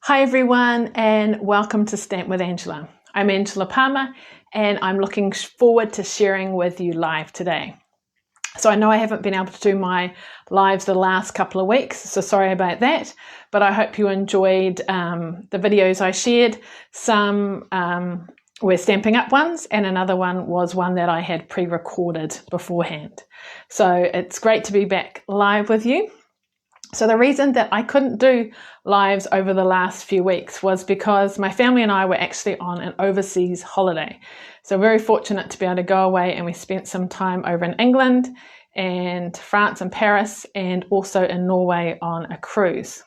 Hi everyone and welcome to Stamp with Angela. I'm Angela Palmer and I'm looking forward to sharing with you live today. So I know I haven't been able to do my lives the last couple of weeks, so sorry about that, but I hope you enjoyed the videos I shared. Some were Stamping Up ones and another one was one that I had pre-recorded beforehand. So it's great to be back live with you. So the reason that I couldn't do lives over the last few weeks was because my family and I were actually on an overseas holiday. So very fortunate to be able to go away, and we spent some time over in England and France and Paris, and also in Norway on a cruise.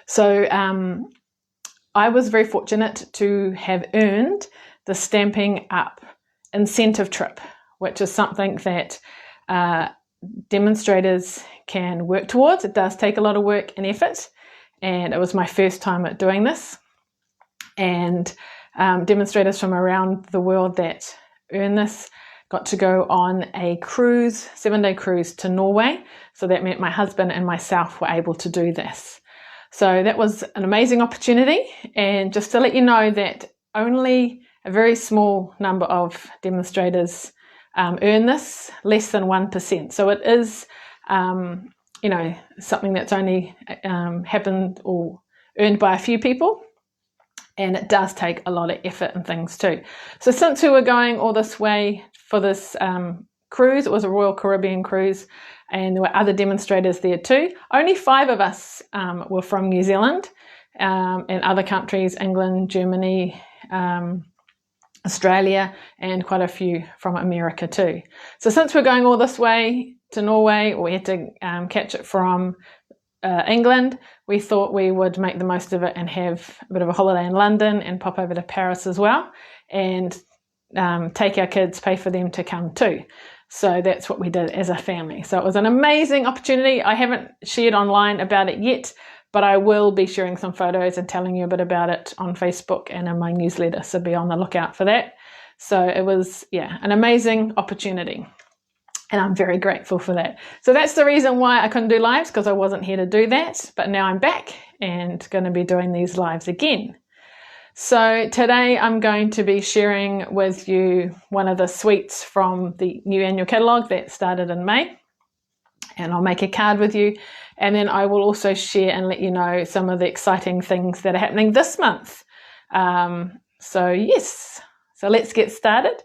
So I was very fortunate to have earned the Stamping Up incentive trip, which is something that demonstrators can work towards. It does take a lot of work and effort, and it was my first time at doing this. And demonstrators from around the world that earn this got to go on a cruise, 7-day cruise to Norway. So that meant my husband and myself were able to do this. So that was an amazing opportunity. And just to let you know that only a very small number of demonstrators earn this, less than 1%. So it is, something that's only happened or earned by a few people, and it does take a lot of effort and things too. So since we were going all this way for this cruise, it was a Royal Caribbean cruise, and there were other demonstrators there too. Only 5 of us were from New Zealand, and other countries, England, Germany, Australia, and quite a few from America too. So since we're going all this way to Norway, we had to catch it from England, we thought we would make the most of it and have a bit of a holiday in London and pop over to Paris as well, and take our kids, pay for them to come too. So that's what we did as a family. So it was an amazing opportunity. I haven't shared online about it yet, but I will be sharing some photos and telling you a bit about it on Facebook and in my newsletter, so be on the lookout for that. So it was, an amazing opportunity, and I'm very grateful for that. So that's the reason why I couldn't do lives, because I wasn't here to do that, but now I'm back and going to be doing these lives again. So today I'm going to be sharing with you one of the suites from the new annual catalogue that started in May, and I'll make a card with you. And then I will also share and let you know some of the exciting things that are happening this month. So let's get started.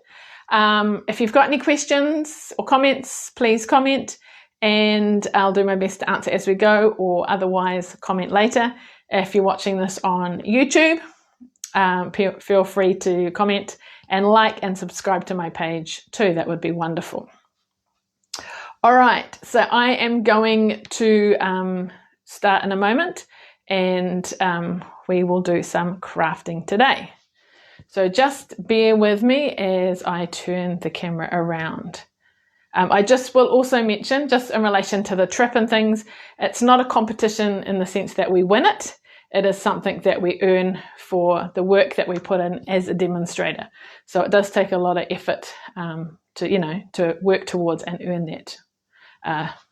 If you've got any questions or comments, please comment, and I'll do my best to answer as we go, or otherwise comment later. If you're watching this on YouTube, feel free to comment and like and subscribe to my page too. That would be wonderful. All right, so I am going to start in a moment, and we will do some crafting today. So just bear with me as I turn the camera around. I just will also mention, just in relation to the trip and things, it's not a competition in the sense that we win it. It is something that we earn for the work that we put in as a demonstrator. So it does take a lot of effort to work towards and earn that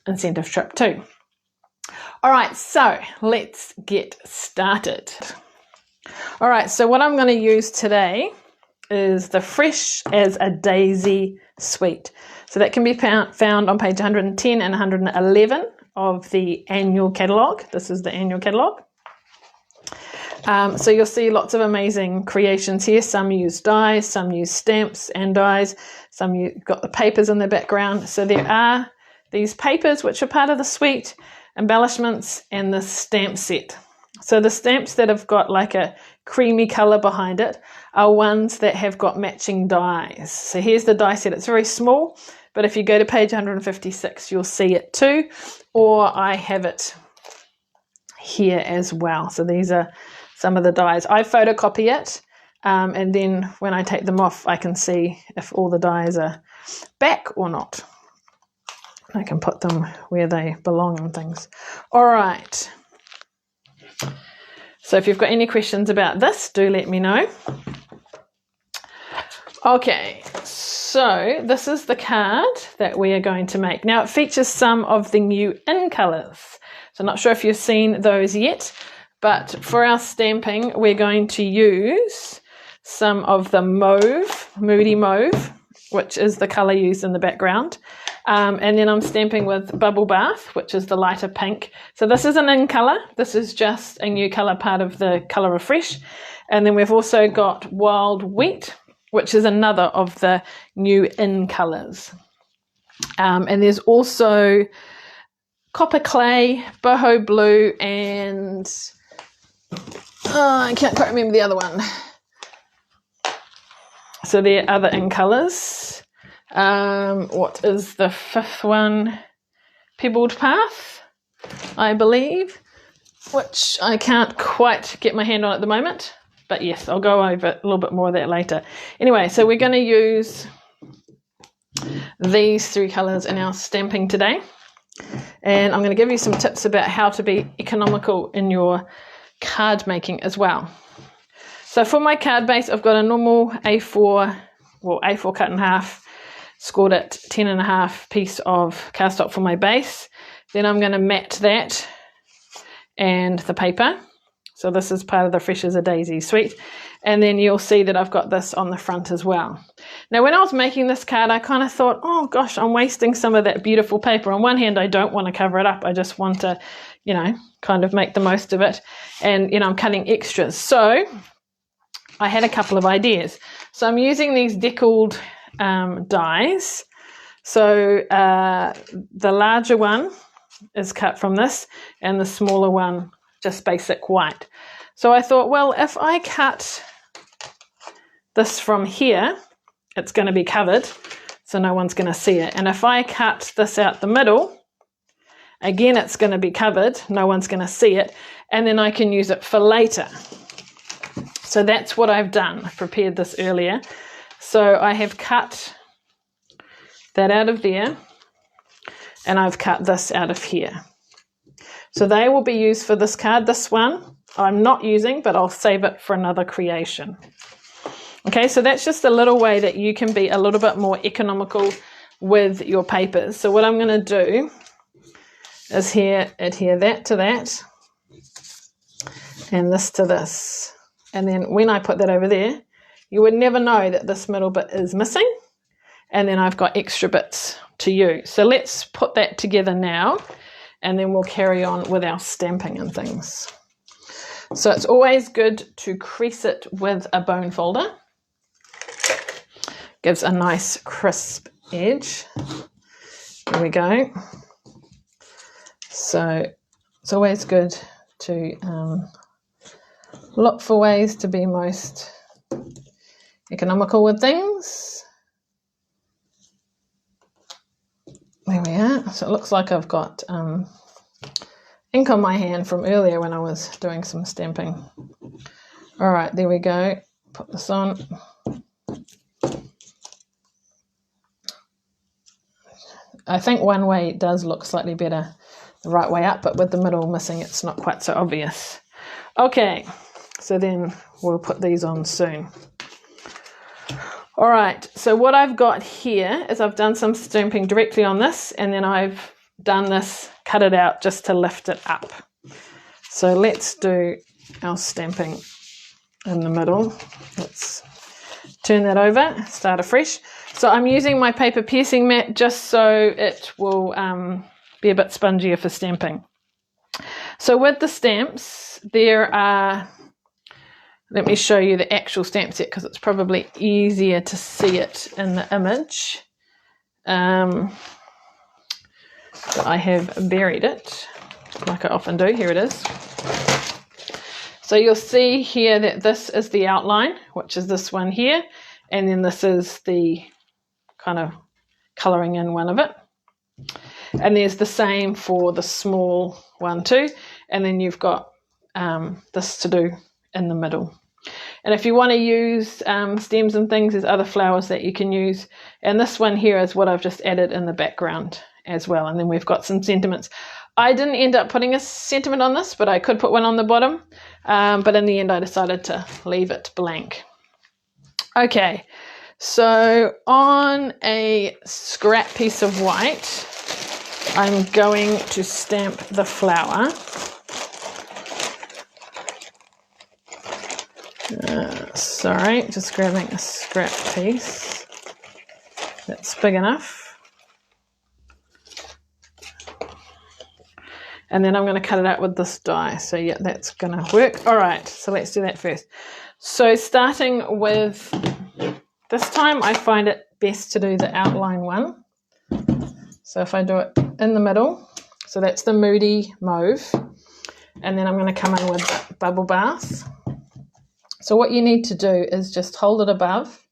incentive trip too. All right, so let's get started. All right, so what I'm going to use today is the Fresh as a Daisy suite. So that can be found on page 110 and 111 of the annual catalogue. This is the annual catalogue. So you'll see lots of amazing creations here. Some use dies, some use stamps and dies, some you've got the papers in the background. So there are these papers which are part of the suite, embellishments, and the stamp set. So the stamps that have got like a creamy colour behind it are ones that have got matching dies. So here's the die set. It's very small, but if you go to page 156, you'll see it too, or I have it here as well. So these are some of the dies. I photocopy it, and then when I take them off, I can see if all the dies are back or not. I can put them where they belong and things. All right. So if you've got any questions about this, do let me know. Okay, so this is the card that we are going to make. Now it features some of the new in colours. So I'm not sure if you've seen those yet, But for our stamping, we're going to use some of the mauve, Moody Mauve, which is the colour used in the background. And then I'm stamping with Bubble Bath, which is the lighter pink. So this isn't in colour. This is just a new colour, part of the Colour Refresh. And then we've also got Wild Wheat, which is another of the new in colours. And there's also Copper Clay, Boho Blue, and I can't quite remember the other one. So there are other in colours. What is the fifth one? Pebbled Path, I believe, which I can't quite get my hand on at the moment. But yes, I'll go over a little bit more of that later. Anyway, so we're going to use these three colours in our stamping today. And I'm going to give you some tips about how to be economical in your card making as well. So for my card base, I've got a normal A4 cut in half, scored it 10.5 piece of cardstock for my base. Then I'm going to mat that and the paper. So this is part of the Fresh as a Daisy suite. And then you'll see that I've got this on the front as well. Now, when I was making this card, I kind of thought, oh gosh, I'm wasting some of that beautiful paper. On one hand, I don't want to cover it up. I just want to, kind of make the most of it. And, I'm cutting extras. So I had a couple of ideas. So I'm using these deckled dies. So the larger one is cut from this, and the smaller one just basic white. So I thought, well, if I cut this from here, it's going to be covered, so no one's going to see it. And if I cut this out the middle, again, it's going to be covered, no one's going to see it, and then I can use it for later. So that's what I've done. I prepared this earlier. So I have cut that out of there, and I've cut this out of here. So they will be used for this card. This one I'm not using, but I'll save it for another creation. Okay, so that's just a little way that you can be a little bit more economical with your papers. So what I'm going to do is adhere that to that, and this to this. And then when I put that over there, you would never know that this middle bit is missing. And then I've got extra bits to use. So let's put that together now, and then we'll carry on with our stamping and things. So it's always good to crease it with a bone folder. Gives a nice crisp edge. There we go. So it's always good to look for ways to be most economical with things. There we are. So it looks like I've got ink on my hand from earlier when I was doing some stamping. All right, there we go. Put this on. I think one way does look slightly better, the right way up, but with the middle missing, it's not quite so obvious. Okay, so then we'll put these on soon. All right, so what I've got here is I've done some stamping directly on this, and then I've done this, cut it out just to lift it up. So let's do our stamping in the middle. Let's turn that over, start afresh. So I'm using my paper piercing mat just so it will be a bit spongier for stamping. So with the stamps, there are, let me show you the actual stamp set because it's probably easier to see it in the image. But I have buried it like I often do. Here it is. So you'll see here that this is the outline, which is this one here, and then this is the kind of colouring in one of it. And there's the same for the small one too, and then you've got this to do in the middle. And if you want to use stems and things, there's other flowers that you can use. And this one here is what I've just added in the background as well. And then we've got some sentiments. I didn't end up putting a sentiment on this, but I could put one on the bottom. But in the end, I decided to leave it blank. Okay, so on a scrap piece of white, I'm going to stamp the flower. Sorry, just grabbing a scrap piece that's big enough. And then I'm going to cut it out with this die. So yeah, that's going to work. All right, so let's do that first. So starting with, this time I find it best to do the outline one. So if I do it in the middle, so that's the Moody Mauve. And then I'm going to come in with the Bubble Bath. So what you need to do is just hold it above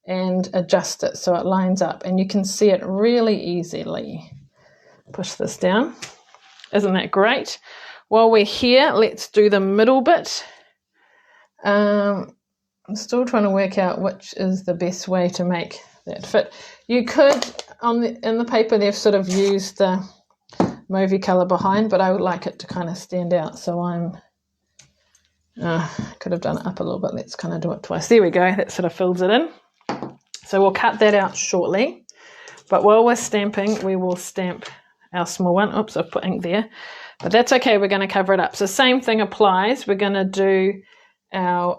and adjust it so it lines up. And you can see it really easily. Push this down. Isn't that great? While we're here, let's do the middle bit. I'm still trying to work out which is the best way to make that fit. You could, in the paper, they've sort of used the mauvey colour behind, but I would like it to kind of stand out. So could have done it up a little bit. Let's kind of do it twice. There we go. That sort of fills it in. So we'll cut that out shortly. But while we're stamping, we will stamp our small one. Oops, I've put ink there. But that's okay. We're going to cover it up. So same thing applies. We're going to do our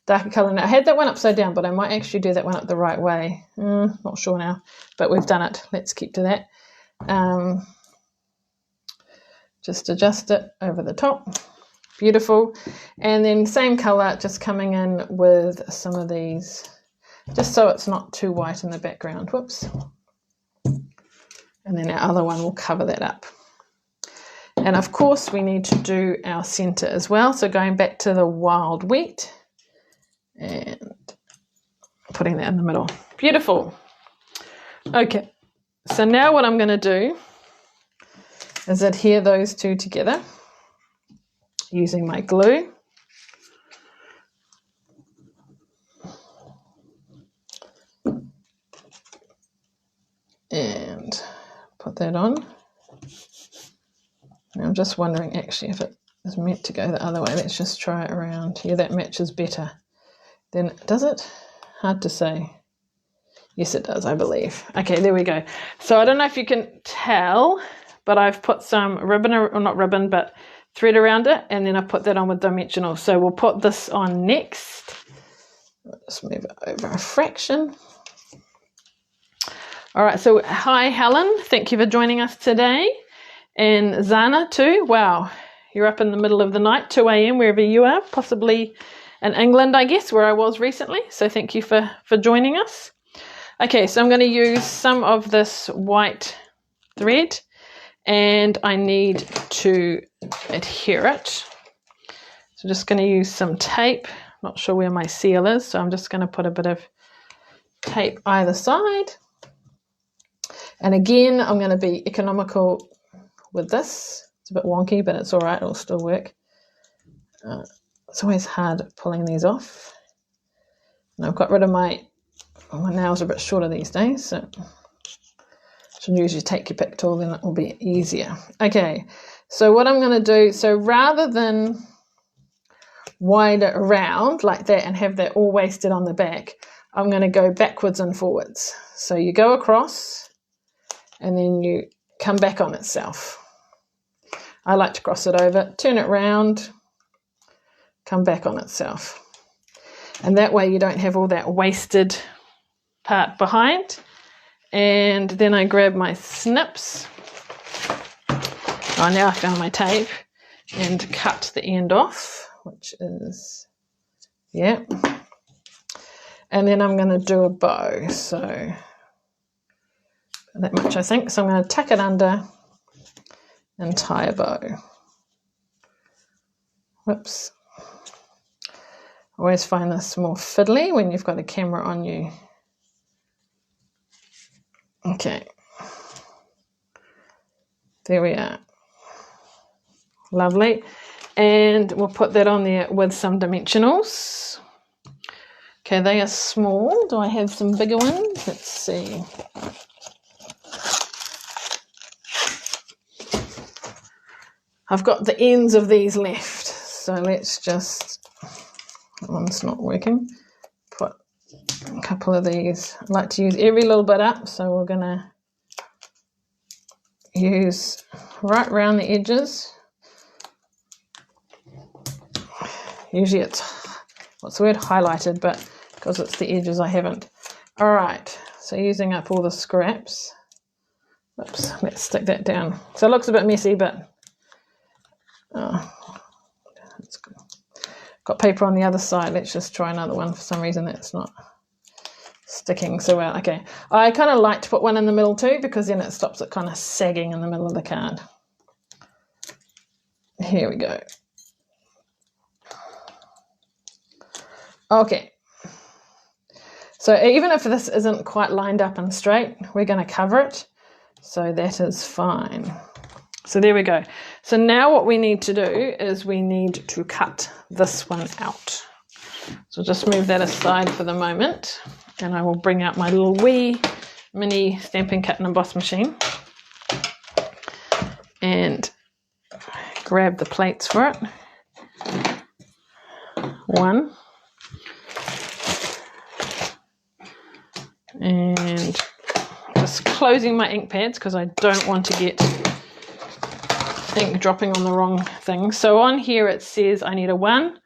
darker colour. Now, I had that one upside down, but I might actually do that one up the right way. Not sure now, but we've done it. Let's keep to that. Just adjust it over the top. Beautiful. And then same colour, just coming in with some of these, just so it's not too white in the background. Whoops. And then our other one will cover that up. And of course we need to do our centre as well. So going back to the wild wheat and putting that in the middle. Beautiful. Okay. So now what I'm going to do is adhere those two together using my glue. And put that on. Now I'm just wondering actually if it is meant to go the other way. Let's just try it around. Yeah, that matches better. Then does it? Hard to say. Yes, it does, I believe. Okay, there we go. So I don't know if you can tell, but I've put some ribbon, or not ribbon, but thread around it, and then I put that on with dimensional. So we'll put this on next. I'll just move it over a fraction. All right, so hi, Helen. Thank you for joining us today. And Zana too. Wow, you're up in the middle of the night, 2 a.m., wherever you are, possibly in England, I guess, where I was recently. So thank you for joining us. Okay, so I'm going to use some of this white thread, and I need to adhere it. So I'm just going to use some tape. Not sure where my seal is, so I'm just going to put a bit of tape either side. And again, I'm going to be economical with this. It's a bit wonky, but it's all right. It'll still work. It's always hard pulling these off. And I've got rid of my nails are a bit shorter these days, so you should usually take your pick tool, then it will be easier. Okay, so what I'm going to do, so rather than wide it around like that and have that all wasted on the back, I'm going to go backwards and forwards. So you go across and then you come back on itself. I like to cross it over, turn it round, come back on itself. And that way you don't have all that wasted part behind. And then I grab my snips. Oh, now I found my tape and cut the end off, which is, yeah. And then I'm going to do a bow. So that much, I think. So I'm going to tuck it under and tie a bow. Whoops. I always find this more fiddly when you've got a camera on you. Okay. There we are. Lovely. And we'll put that on there with some dimensionals. Okay, they are small. Do I have some bigger ones? Let's see. I've got the ends of these left. So let's just, that one's not working. Put a couple of these. I like to use every little bit up, so we're going to use right around the edges. Usually it's, what's the word, highlighted, but because it's the edges I haven't. All right, so using up all the scraps. Oops, let's stick that down. So it looks a bit messy, but it's good. Got paper on the other side. Let's just try another one. For some reason that's not sticking so well. Okay, I kind of like to put one in the middle too, because then it stops it kind of sagging in the middle of the card. Here we go. Okay, so even if this isn't quite lined up and straight, we're going to cover it, so that is fine. So there we go. So now what we need to do is we need to cut this one out. So just move that aside for the moment, and I will bring out my little wee mini stamping cut and emboss machine and grab the plates for it. One. And just closing my ink pads because I don't want to get ink dropping on the wrong thing. So on here it says I need a 1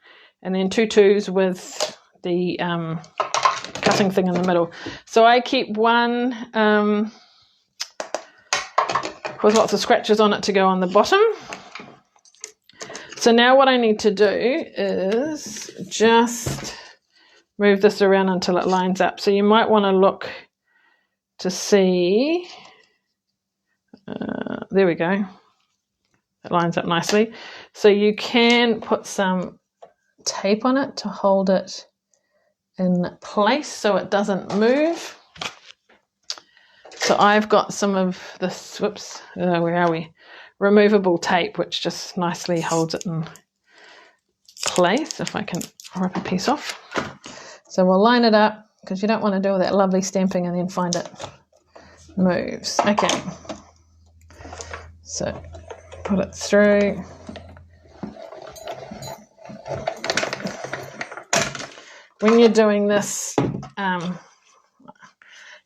and then 2 2s with the cutting thing in the middle. So I keep 1 with lots of scratches on it to go on the bottom. So now what I need to do is just move this around until it lines up. So you might want to look to see, there we go, it lines up nicely. So you can put some tape on it to hold it in place so it doesn't move. So I've got some of this, whoops, where are we? Removable tape, which just nicely holds it in place. If I can rip a piece off. So we'll line it up because you don't want to do all that lovely stamping and then find it moves. Okay. So put it through. When you're doing this,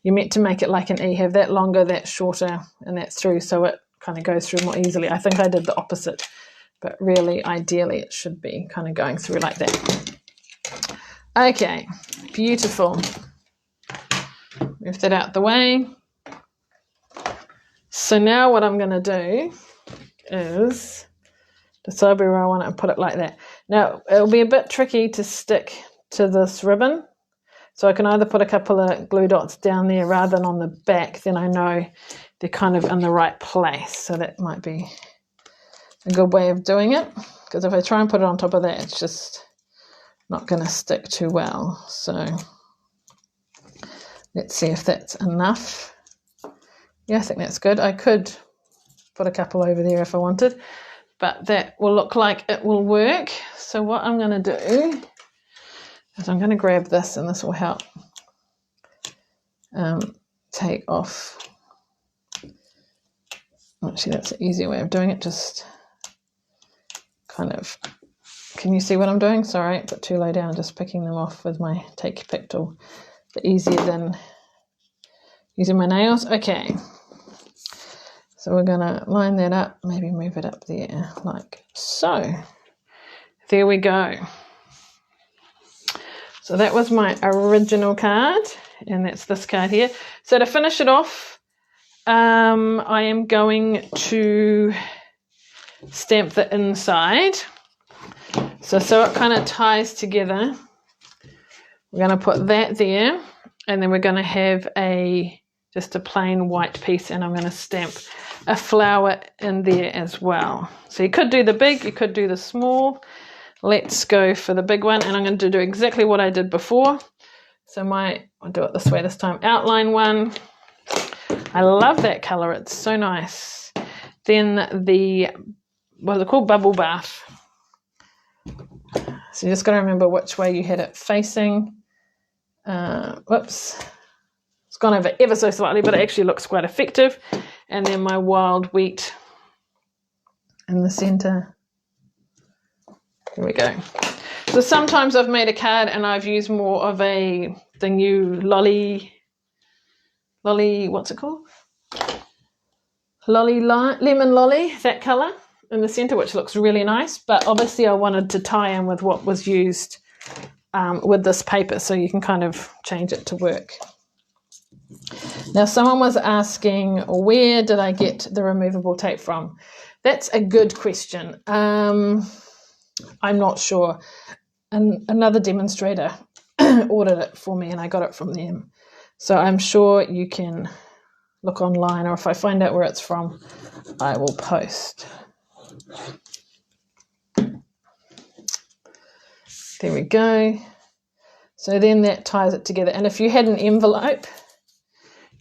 you're meant to make it like an E, have that longer, that shorter, and that through, so it kind of goes through more easily. I think I did the opposite, but really, ideally, it should be kind of going through like that. Okay, beautiful. Move that out the way. So now what I'm going to do is decide where I want it and put it like that. Now, it'll be a bit tricky to stick to this ribbon, so I can either put a couple of glue dots down there rather than on the back, then I know they're kind of in the right place. So that might be a good way of doing it, because if I try and put it on top of that, it's just not going to stick too well. So let's see if that's enough. Yeah, I think that's good. I could put a couple over there if I wanted, but that will look like it will work. So what I'm going to do is I'm going to grab this, and this will help take off. Actually, that's an easier way of doing it. Just kind of, can you see what I'm doing? Sorry, put too low down, just picking them off with my take pick tool. But easier than using my nails. Okay, so we're going to line that up, maybe move it up there like so. There we go. So that was my original card, and that's this card here. So to finish it off, I am going to stamp the inside. So it kind of ties together. We're going to put that there, and then we're going to have just a plain white piece, and I'm going to stamp a flower in there as well. So you could do the big, you could do the small. Let's go for the big one, and I'm going to do exactly what I did before. So I'll do it this way this time. Outline one. I love that colour. It's so nice. Then what's it called? Bubble bath. So you just got to remember which way you had it facing. Whoops. It's gone over ever so slightly, but it actually looks quite effective. And then my wild wheat in the centre. Here we go. So sometimes I've made a card and I've used more of the new lolly, what's it called? Lemon lolly, that colour in the center, which looks really nice, but obviously I wanted to tie in with what was used with this paper, so you can kind of change it to work. Now, someone was asking, where did I get the removable tape from? That's a good question. I'm not sure. Another demonstrator ordered it for me and I got it from them. So I'm sure you can look online, or if I find out where it's from, I will post. There we go. So then that ties it together. And if you had an envelope,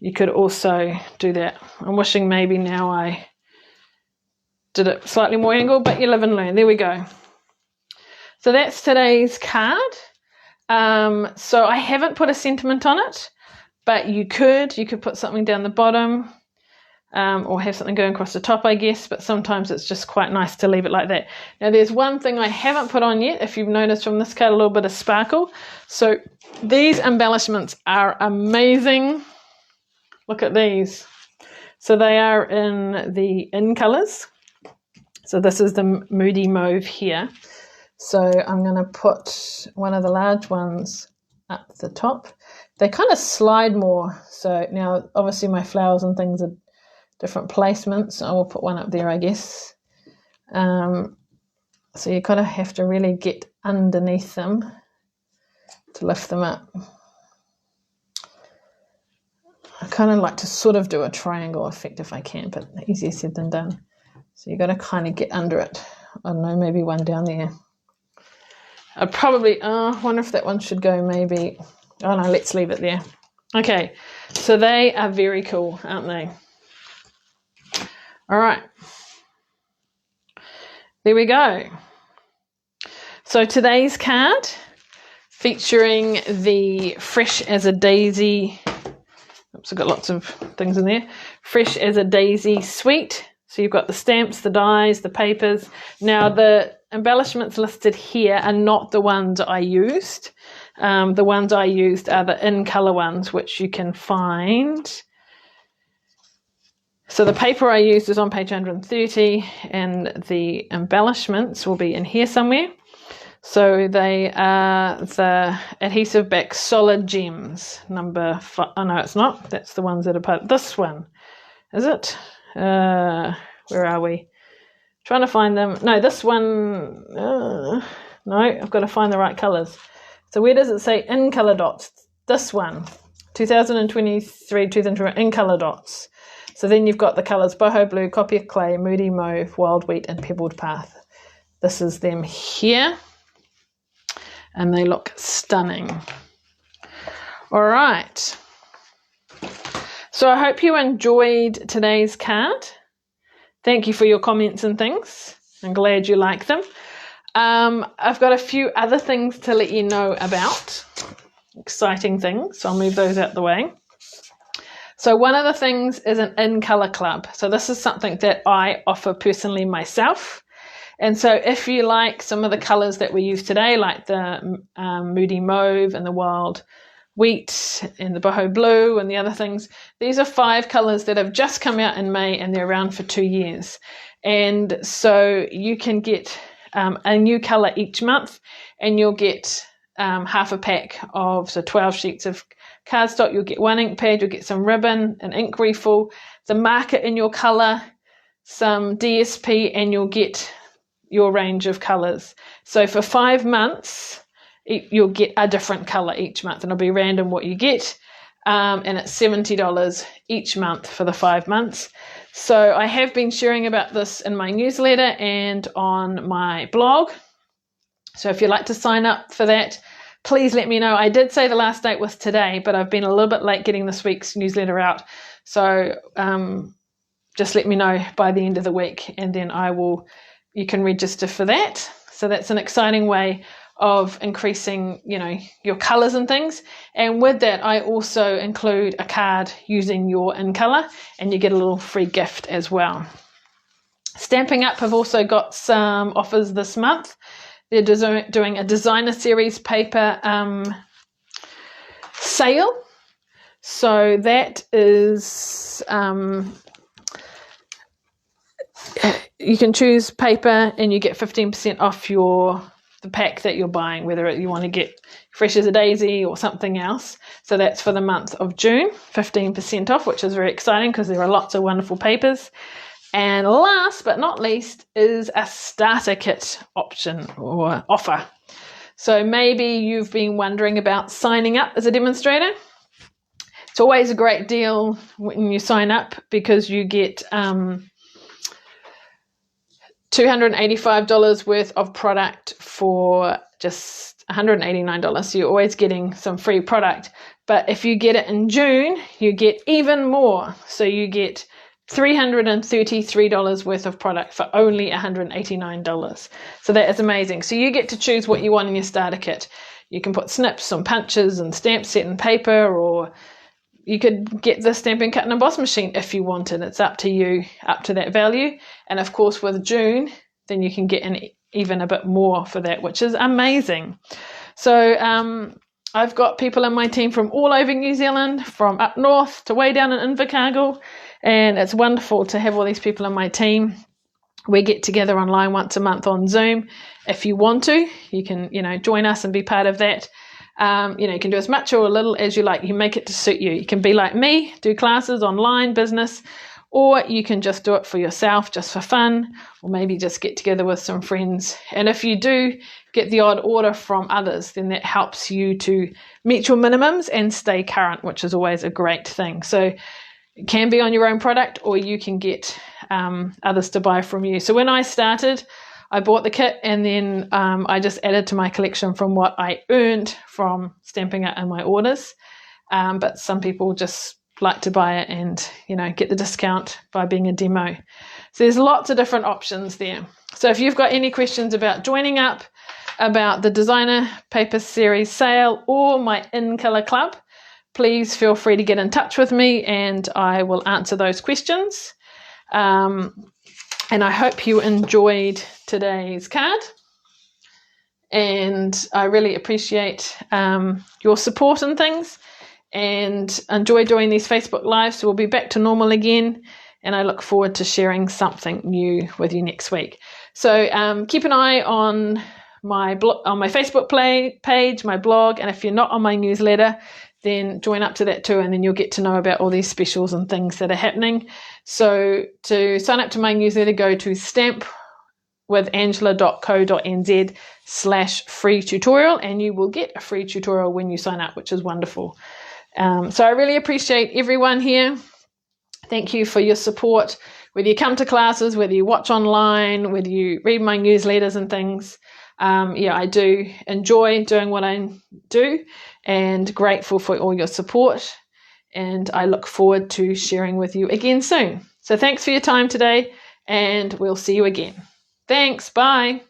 you could also do that. I'm wishing maybe now I did it slightly more angled, but you live and learn. There we go. So that's today's card. So I haven't put a sentiment on it, but you could put something down the bottom, or have something going across the top, I guess, but sometimes it's just quite nice to leave it like that. Now, there's one thing I haven't put on yet, if you've noticed from this card, a little bit of sparkle. So these embellishments are amazing. Look at these. So they are in colours. So this is the Moody Mauve here. So I'm going to put one of the large ones up the top. They kind of slide more. So now, obviously, my flowers and things are different placements. I will put one up there, I guess. So you kind of have to really get underneath them to lift them up. I kind of like to sort of do a triangle effect if I can, but easier said than done. So you've got to kind of get under it. I don't know, maybe one down there. I'd probably, wonder if that one should go maybe, oh no, let's leave it there. Okay, so they are very cool, aren't they? All right. There we go. So today's card, featuring the Fresh as a Daisy, oops, I've got lots of things in there, Fresh as a Daisy suite. So you've got the stamps, the dies, the papers. Now the embellishments listed here are not the ones I used. The ones I used are the in-colour ones, which you can find. So the paper I used is on page 130, and the embellishments will be in here somewhere. So they are the adhesive back solid gems, number 5. Oh no, it's not. That's the ones that are part of this one. Is it? Where are we? Trying to find them. No, this one. No, I've got to find the right colours. So where does it say in colour dots? This one, 2023, 2020 in colour dots. So then you've got the colours Boho Blue, Copy of Clay, Moody Mauve, Wild Wheat, and Pebbled Path. This is them here, and they look stunning. All right. So I hope you enjoyed today's card. Thank you for your comments and things. I'm glad you like them. I've got a few other things to let you know about, exciting things, so I'll move those out the way. So one of the things is an in-colour club. So this is something that I offer personally myself. And so if you like some of the colours that we use today, like the Moody Mauve and the Wild Wheat and the Boho Blue and the other things, these are 5 colours that have just come out in May, and they're around for 2 years. And so you can get a new colour each month, and you'll get half a pack of, so 12 sheets of cardstock. You'll get 1 ink pad, you'll get some ribbon, an ink refill, the marker in your colour, some DSP, and you'll get your range of colours. So for 5 months, you'll get a different colour each month, and it'll be random what you get. And it's $70 each month for the 5 months. So I have been sharing about this in my newsletter and on my blog. So if you'd like to sign up for that, please let me know. I did say the last date was today, but I've been a little bit late getting this week's newsletter out. So just let me know by the end of the week, and then you can register for that. So that's an exciting way of increasing, your colours and things. And with that, I also include a card using your in colour, and you get a little free gift as well. Stamping Up have also got some offers this month. They're doing a designer series paper sale. So that is you can choose paper and you get 15% off the pack that you're buying, whether you want to get Fresh as a Daisy or something else. So that's for the month of June, 15% off, which is very exciting because there are lots of wonderful papers. And last but not least is a starter kit option or offer. So maybe you've been wondering about signing up as a demonstrator. It's always a great deal when you sign up because you get $285 worth of product for just $189. So you're always getting some free product. But if you get it in June, you get even more. So you get $333 worth of product for only $189. So that is amazing. So you get to choose what you want in your starter kit. You can put snips and punches and stamp set and paper, or you could get the stamping, cut and emboss machine if you wanted. It's up to you, up to that value. And of course with June, then you can get even a bit more for that, which is amazing. So I've got people in my team from all over New Zealand, from up north to way down in Invercargill, and it's wonderful to have all these people in my team. We get together online once a month on Zoom. If you want to, you can, join us and be part of that. You can do as much or a little as you like. You make it to suit you. You can be like me, do classes online, business, or you can just do it for yourself, just for fun, or maybe just get together with some friends. And if you do get the odd order from others, then that helps you to meet your minimums and stay current, which is always a great thing. So it can be on your own product, or you can get others to buy from you. So when I started, I bought the kit and then I just added to my collection from what I earned from stamping it in my orders. But some people just like to buy it and, get the discount by being a demo. So there's lots of different options there. So if you've got any questions about joining up, about the Designer Paper Series sale or my In Colour Club, please feel free to get in touch with me and I will answer those questions. And I hope you enjoyed today's card. And I really appreciate your support and things, and enjoy doing these Facebook Lives. So we'll be back to normal again. And I look forward to sharing something new with you next week. So keep an eye on my Facebook page, my blog. And if you're not on my newsletter, then join up to that too, and then you'll get to know about all these specials and things that are happening. So to sign up to my newsletter, go to stampwithangela.co.nz/free tutorial, and you will get a free tutorial when you sign up, which is wonderful. So I really appreciate everyone here. Thank you for your support, whether you come to classes, whether you watch online, whether you read my newsletters and things. I do enjoy doing what I do, and grateful for all your support. And I look forward to sharing with you again soon. So thanks for your time today, and we'll see you again. Thanks. Bye.